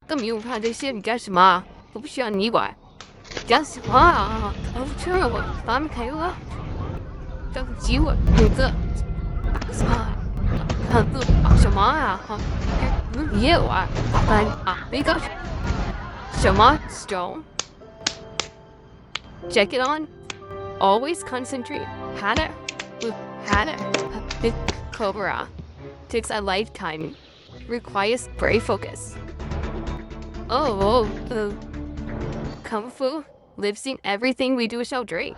根本用不上这些，你干什么？我不需要你管。讲什么啊？我确认我咱们开个这个机会，你这打啥？看这打什么啊？哈，不是别玩，咱啊，那个什么 stone。Check it on. Always concentrate. Hannah. Hannah. Cobra. Takes a lifetime. Requires great focus. Kung Fu lives in everything we do, shall Drake.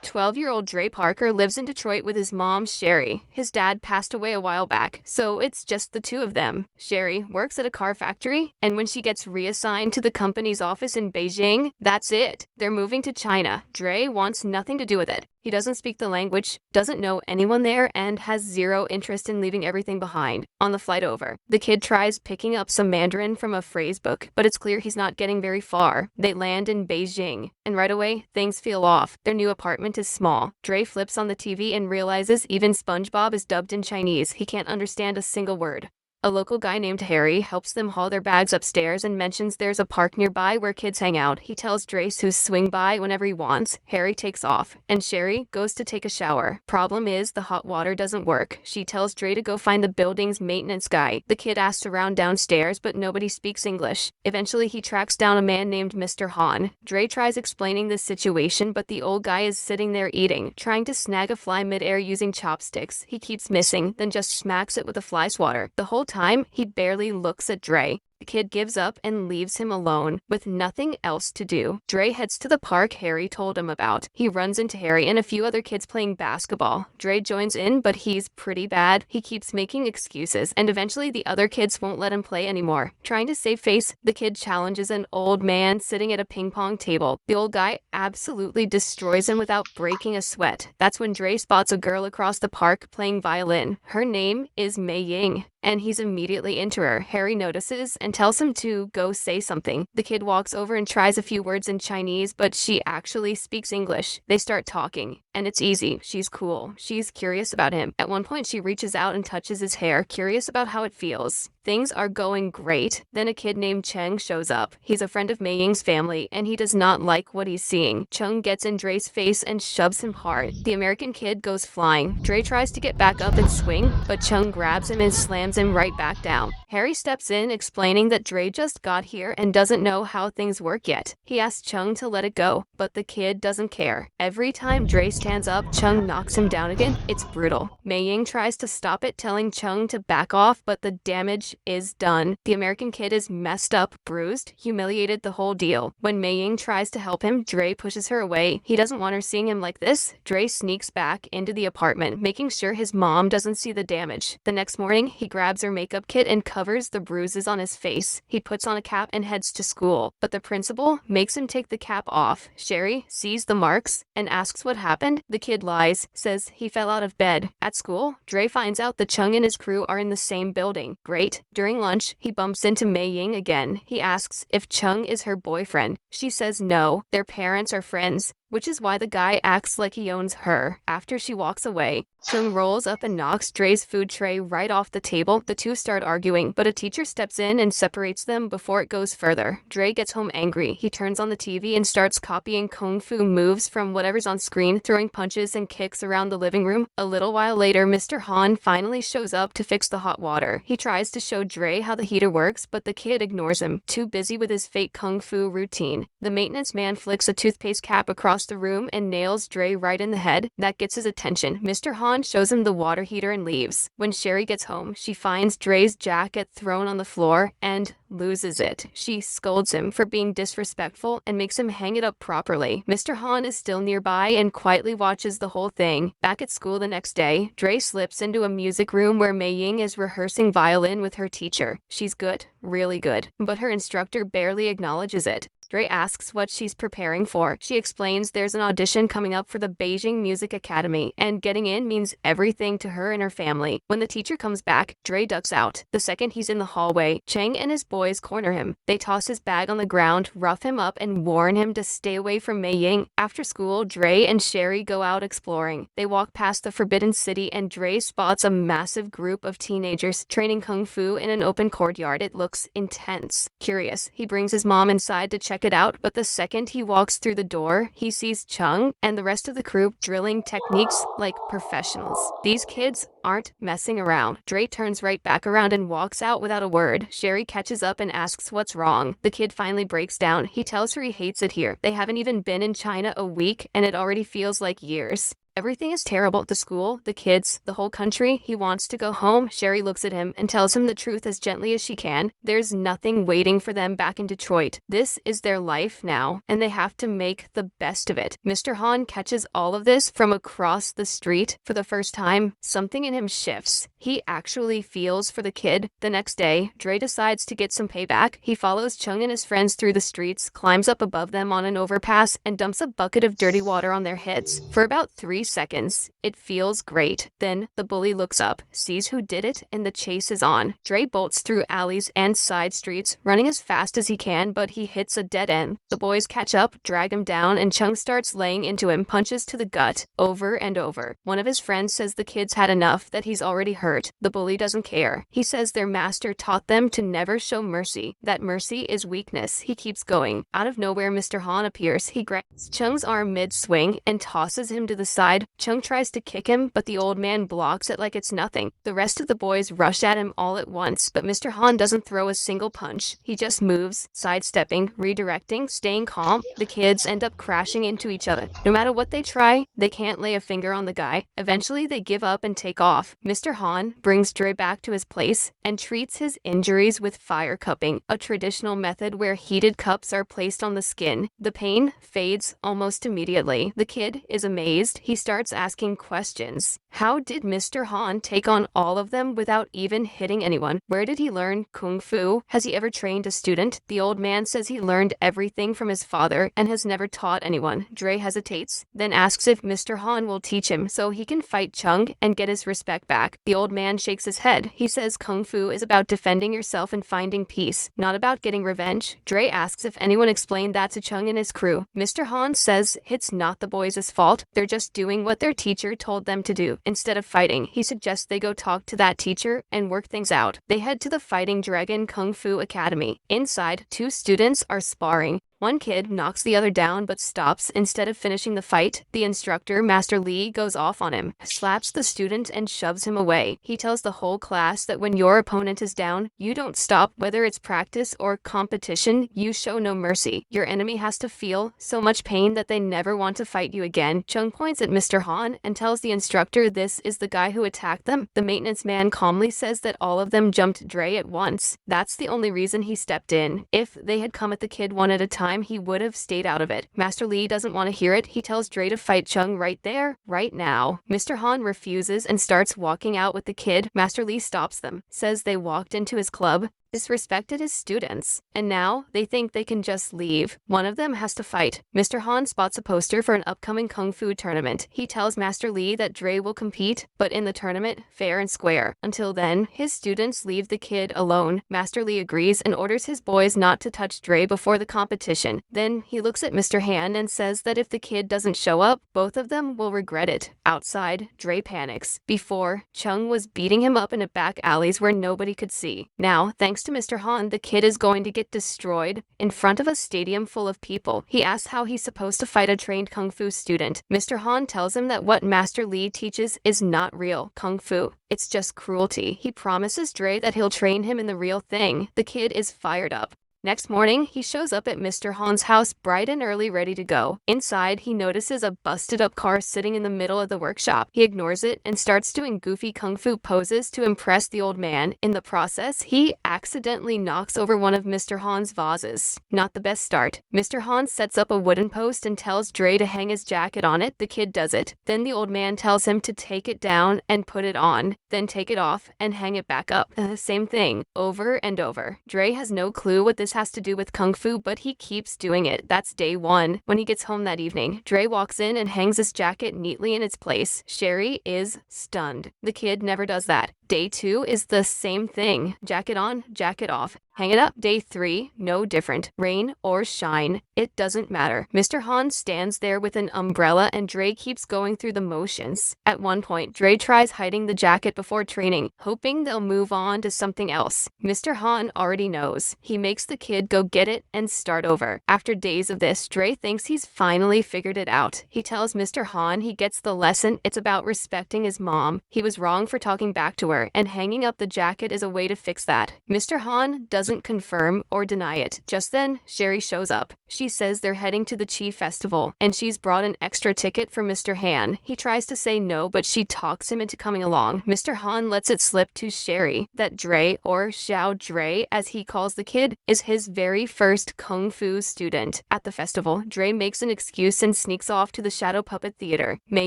12-year-old Dre Parker lives in Detroit with his mom, Sherry. His dad passed away a while back, so it's just the two of them. Sherry works at a car factory, and when she gets reassigned to the company's office in Beijing, that's it. They're moving to China. Dre wants nothing to do with it. He doesn't speak the language, doesn't know anyone there, and has zero interest in leaving everything behind. On the flight over, the kid tries picking up some Mandarin from a phrase book, but it's clear he's not getting very far. They land in Beijing, and right away, things feel off. Their new apartment is small. Dre flips on the TV and realizes even SpongeBob is dubbed in Chinese. He can't understand a single word. A local guy named Harry helps them haul their bags upstairs and mentions there's a park nearby where kids hang out. He tells Dre to swing by whenever he wants. Harry takes off, and Sherry goes to take a shower. Problem is, the hot water doesn't work. She tells Dre to go find the building's maintenance guy. The kid asks around downstairs, but nobody speaks English. Eventually, he tracks down a man named Mr. Han. Dre tries explaining the situation, but the old guy is sitting there eating, trying to snag a fly midair using chopsticks. He keeps missing, then just smacks it with a fly swatter. The whole time, he barely looks at Dre. The kid gives up and leaves him alone, with nothing else to do. Dre heads to the park Harry told him about. He runs into Harry and a few other kids playing basketball. Dre joins in, but he's pretty bad. He keeps making excuses, and eventually the other kids won't let him play anymore. Trying to save face, the kid challenges an old man sitting at a ping pong table. The old guy absolutely destroys him without breaking a sweat. That's when Dre spots a girl across the park playing violin. Her name is Mei Ying, and he's immediately into her. Harry notices and tells him to go say something. The kid walks over and tries a few words in Chinese, but she actually speaks English. They start talking, and it's easy. She's cool. She's curious about him. At one point, she reaches out and touches his hair, curious about how it feels. Things are going great. Then a kid named Cheng shows up. He's a friend of Mei Ying's family, and he does not like what he's seeing. Cheng gets in Dre's face and shoves him hard. The American kid goes flying. Dre tries to get back up and swing, but Cheng grabs him and slams him right back down. Harry steps in, explaining that Dre just got here and doesn't know how things work yet. He asks Cheng to let it go, but the kid doesn't care. Every time Dre stands up, Cheng knocks him down again. It's brutal. Mei Ying tries to stop it, telling Cheng to back off, but the damage is done. The American kid is messed up, bruised, humiliated, the whole deal. When Mei Ying tries to help him, Dre pushes her away. He doesn't want her seeing him like this. Dre sneaks back into the apartment, making sure his mom doesn't see the damage. The next morning, he grabs her makeup kit and covers the bruises on his face. He puts on a cap and heads to school, but the principal makes him take the cap off. Sherry sees the marks and asks what happened. The kid lies, says he fell out of bed. At school, Dre finds out that Chung and his crew are in the same building. Great. During lunch, he bumps into Mei Ying again. He asks if Chung is her boyfriend. She says no, their parents are friends, which is why the guy acts like he owns her. After she walks away, Chung rolls up and knocks Dre's food tray right off the table. The two start arguing, but a teacher steps in and separates them before it goes further. Dre gets home angry. He turns on the TV and starts copying kung fu moves from whatever's on screen, throwing punches and kicks around the living room. A little while later, Mr. Han finally shows up to fix the hot water. He tries to show Dre how the heater works, but the kid ignores him, too busy with his fake kung fu routine. The maintenance man flicks a toothpaste cap across the room and nails Dre right in the head. That gets his attention. Mr. Han shows him the water heater and leaves. When Sherry gets home, she finds Dre's jacket thrown on the floor and loses it. She scolds him for being disrespectful and makes him hang it up properly. Mr. Han is still nearby and quietly watches the whole thing. Back at school the next day, Dre slips into a music room where Mei Ying is rehearsing violin with her teacher. She's good, really good, but her instructor barely acknowledges it. Dre asks what she's preparing for. She explains there's an audition coming up for the Beijing Music Academy, and getting in means everything to her and her family. When the teacher comes back, Dre ducks out. The second he's in the hallway, Cheng and his boy boys corner him. They toss his bag on the ground, rough him up, and warn him to stay away from Mei Ying. After school, Dre and Sherry go out exploring. They walk past the Forbidden City and Dre spots a massive group of teenagers training kung fu in an open courtyard. It looks intense. Curious, he brings his mom inside to check it out, but the second he walks through the door, he sees Chung and the rest of the crew drilling techniques like professionals. These kids aren't messing around. Dre turns right back around and walks out without a word. Sherry catches up and asks what's wrong. The kid finally breaks down. He tells her he hates it here. They haven't even been in China a week and it already feels like years. Everything is terrible at the school, the kids, the whole country. He wants to go home. Sherry looks at him and tells him the truth as gently as she can. There's nothing waiting for them back in Detroit. This is their life now, and they have to make the best of it. Mr. Han catches all of this from across the street. For the first time, something in him shifts. He actually feels for the kid. The next day, Dre decides to get some payback. He follows Chung and his friends through the streets, climbs up above them on an overpass, and dumps a bucket of dirty water on their heads. For about 3 seconds. It feels great. Then the bully looks up, sees who did it, and the chase is on. Dre bolts through alleys and side streets, running as fast as he can, but he hits a dead end. The boys catch up, drag him down, and Chung starts laying into him, punches to the gut, over and over. One of his friends says the kid's had enough, that he's already hurt. The bully doesn't care. He says their master taught them to never show mercy. That mercy is weakness. He keeps going. Out of nowhere, Mr. Han appears. He grabs Chung's arm mid-swing and tosses him to the side. Chung tries to kick him, but the old man blocks it like it's nothing. The rest of the boys rush at him all at once, but Mr. Han doesn't throw a single punch. He just moves, sidestepping, redirecting, staying calm. The kids end up crashing into each other. No matter what they try, they can't lay a finger on the guy. Eventually, they give up and take off. Mr. Han brings Dre back to his place and treats his injuries with fire cupping, a traditional method where heated cups are placed on the skin. The pain fades almost immediately. The kid is amazed. He starts asking questions. How did Mr. Han take on all of them without even hitting anyone? Where did he learn kung fu? Has he ever trained a student? The old man says he learned everything from his father and has never taught anyone. Dre hesitates, then asks if Mr. Han will teach him so he can fight Chung and get his respect back. The old man shakes his head. He says kung fu is about defending yourself and finding peace, not about getting revenge. Dre asks if anyone explained that to Chung and his crew. Mr. Han says it's not the boys' fault. They're just doing what their teacher told them to do. Instead of fighting, he suggests they go talk to that teacher and work things out. They head to the Fighting Dragon Kung Fu Academy. Inside, 2 students are sparring. One kid knocks the other down but stops instead of finishing the fight. The instructor, Master Lee, goes off on him, slaps the student and shoves him away. He tells the whole class that when your opponent is down, you don't stop. Whether it's practice or competition, you show no mercy. Your enemy has to feel so much pain that they never want to fight you again. Chung points at Mr. Han and tells the instructor this is the guy who attacked them. The maintenance man calmly says that all of them jumped Dre at once. That's the only reason he stepped in. If they had come at the kid one at a time, he would have stayed out of it. Master Lee doesn't want to hear it. He tells Dre to fight Chung right there, right now. Mr. Han refuses and starts walking out with the kid. Master Lee stops them, says they walked into his club, disrespected his students, and now they think they can just leave. One of them has to fight. Mr. Han spots a poster for an upcoming kung fu tournament. He tells Master Lee that Dre will compete, but in the tournament, fair and square. Until then, his students leave the kid alone. Master Lee agrees and orders his boys not to touch Dre before the competition. Then he looks at Mr. Han and says that if the kid doesn't show up, both of them will regret it. Outside, Dre panics. Before, Chung was beating him up in a back alleys where nobody could see. Now, thanks to Mr. Han, the kid is going to get destroyed in front of a stadium full of people. He asks how he's supposed to fight a trained kung fu student. Mr. Han tells him that what Master Lee teaches is not real kung fu. It's just cruelty. He promises Dre that he'll train him in the real thing. The kid is fired up. Next morning, he shows up at Mr. Han's house bright and early, ready to go. Inside, he notices a busted-up car sitting in the middle of the workshop. He ignores it and starts doing goofy kung fu poses to impress the old man. In the process, he accidentally knocks over one of Mr. Han's vases. Not the best start. Mr. Han sets up a wooden post and tells Dre to hang his jacket on it. The kid does it. Then the old man tells him to take it down and put it on, then take it off and hang it back up. Same thing, over and over. Dre has no clue what this has to do with kung fu, but he keeps doing it. That's day 1. When he gets home that evening, Dre walks in and hangs his jacket neatly in its place. Sherry is stunned. The kid never does that. Day 2 is the same thing. Jacket on, jacket off. Hang it up. Day 3, no different. Rain or shine, it doesn't matter. Mr. Han stands there with an umbrella and Dre keeps going through the motions. At one point, Dre tries hiding the jacket before training, hoping they'll move on to something else. Mr. Han already knows. He makes the kid go get it and start over. After days of this, Dre thinks he's finally figured it out. He tells Mr. Han he gets the lesson. It's about respecting his mom. He was wrong for talking back to her, and hanging up the jacket is a way to fix that. Mr. Han doesn't confirm or deny it. Just then, Sherry shows up. She says they're heading to the Chi Festival, and she's brought an extra ticket for Mr. Han. He tries to say no, but she talks him into coming along. Mr. Han lets it slip to Sherry that Dre, or Xiao Dre as he calls the kid, is his very first kung fu student. At the festival, Dre makes an excuse and sneaks off to the Shadow Puppet Theater. Mei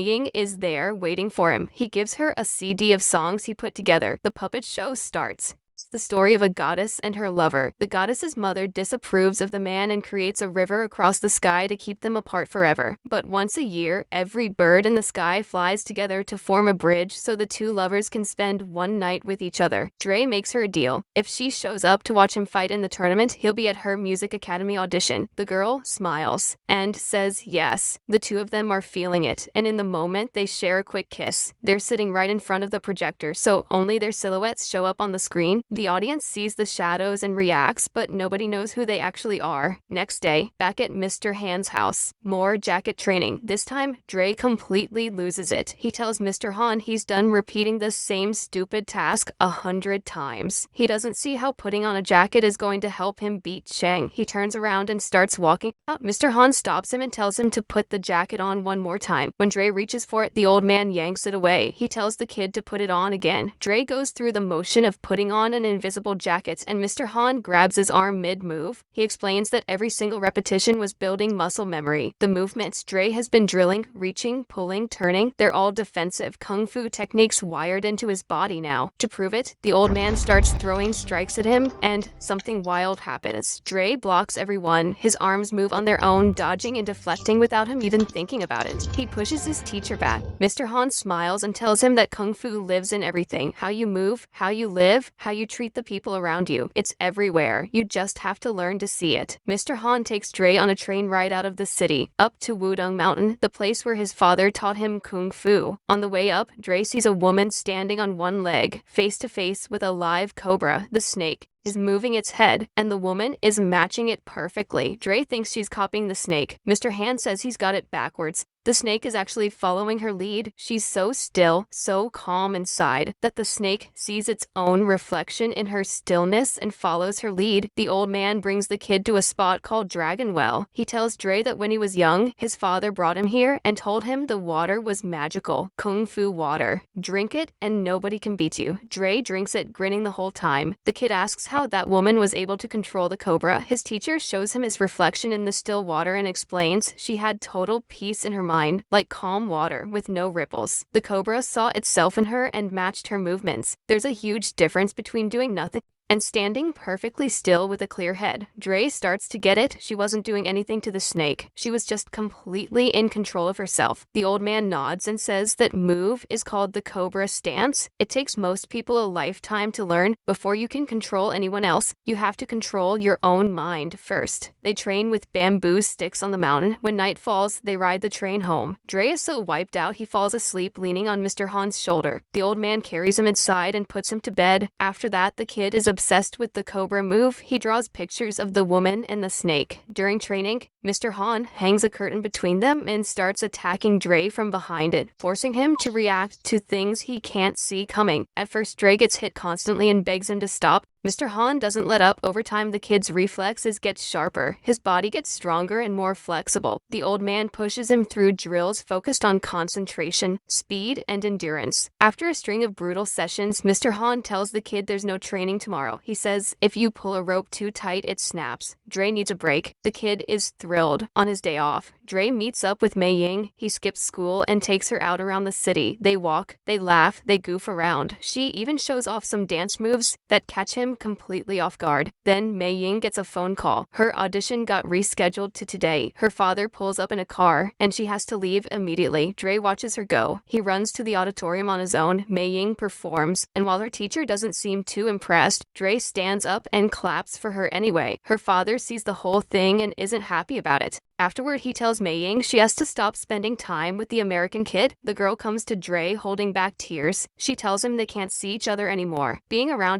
Ying is there waiting for him. He gives her a CD of songs he put together. The puppet show starts. The story of a goddess and her lover. The goddess's mother disapproves of the man and creates a river across the sky to keep them apart forever. But once a year, every bird in the sky flies together to form a bridge so the two lovers can spend one night with each other. Dre makes her a deal. If she shows up to watch him fight in the tournament, he'll be at her music academy audition. The girl smiles and says yes. The two of them are feeling it, and in the moment, they share a quick kiss. They're sitting right in front of the projector, so only their silhouettes show up on the screen. The audience sees the shadows and reacts, but nobody knows who they actually are. Next day, back at Mr. Han's house, more jacket training. This time, Dre completely loses it. He tells Mr. Han he's done repeating the same stupid task 100 times. He doesn't see how putting on a jacket is going to help him beat Chang. He turns around and starts walking out. Mr. Han stops him and tells him to put the jacket on one more time. When Dre reaches for it, the old man yanks it away. He tells the kid to put it on again. Dre goes through the motion of putting on an invisible jacket, and Mr. Han grabs his arm mid-move. He explains that every single repetition was building muscle memory. The movements Dre has been drilling, reaching, pulling, turning, they're all defensive kung fu techniques wired into his body now. To prove it, the old man starts throwing strikes at him, and something wild happens. Dre blocks everyone. His arms move on their own, dodging and deflecting without him even thinking about it. He pushes his teacher back. Mr. Han smiles and tells him that kung fu lives in everything. How you move, how you live, how you treat the people around you. It's everywhere. You just have to learn to see it. Mr. Han takes Dre on a train ride out of the city, up to Wudong Mountain, the place where his father taught him kung fu. On the way up, Dre sees a woman standing on one leg, face to face with a live cobra. The snake is moving its head, and the woman is matching it perfectly. Dre thinks she's copying the snake. Mr. Han says he's got it backwards. The snake is actually following her lead. She's so still, so calm inside, that the snake sees its own reflection in her stillness and follows her lead. The old man brings the kid to a spot called Dragon Well. He tells Dre that when he was young, his father brought him here and told him the water was magical. Kung fu water. Drink it and nobody can beat you. Dre drinks it, grinning the whole time. The kid asks how that woman was able to control the cobra. His teacher shows him his reflection in the still water and explains she had total peace in her mind, like calm water with no ripples. The cobra saw itself in her and matched her movements. There's a huge difference between doing nothing and standing perfectly still with a clear head. Dre starts to get it. She wasn't doing anything to the snake. She was just completely in control of herself. The old man nods and says that move is called the cobra stance. It takes most people a lifetime to learn. Before you can control anyone else, you have to control your own mind first. They train with bamboo sticks on the mountain. When night falls, they ride the train home. Dre is so wiped out he falls asleep leaning on Mr. Han's shoulder. The old man carries him inside and puts him to bed. After that, the kid is obsessed with the cobra move. He draws pictures of the woman and the snake. During training, Mr. Han hangs a curtain between them and starts attacking Dre from behind it, forcing him to react to things he can't see coming. At first, Dre gets hit constantly and begs him to stop. Mr. Han doesn't let up. Over time, the kid's reflexes get sharper. His body gets stronger and more flexible. The old man pushes him through drills focused on concentration, speed, and endurance. After a string of brutal sessions, Mr. Han tells the kid there's no training tomorrow. He says if you pull a rope too tight, it snaps. Dre needs a break. The kid is thrilled. On his day off, Dre meets up with Mei Ying. He skips school and takes her out around the city. They walk, they laugh, they goof around. She even shows off some dance moves that catch him completely off guard. Then Mei Ying gets a phone call. Her audition got rescheduled to today. Her father pulls up in a car and she has to leave immediately. Dre watches her go. He runs to the auditorium on his own. Mei Ying performs, and while her teacher doesn't seem too impressed, Dre stands up and claps for her anyway. Her father sees the whole thing and isn't happy about it. Afterward, he tells Mei Ying she has to stop spending time with the American kid. The girl comes to Dre holding back tears. She tells him they can't see each other anymore. Being around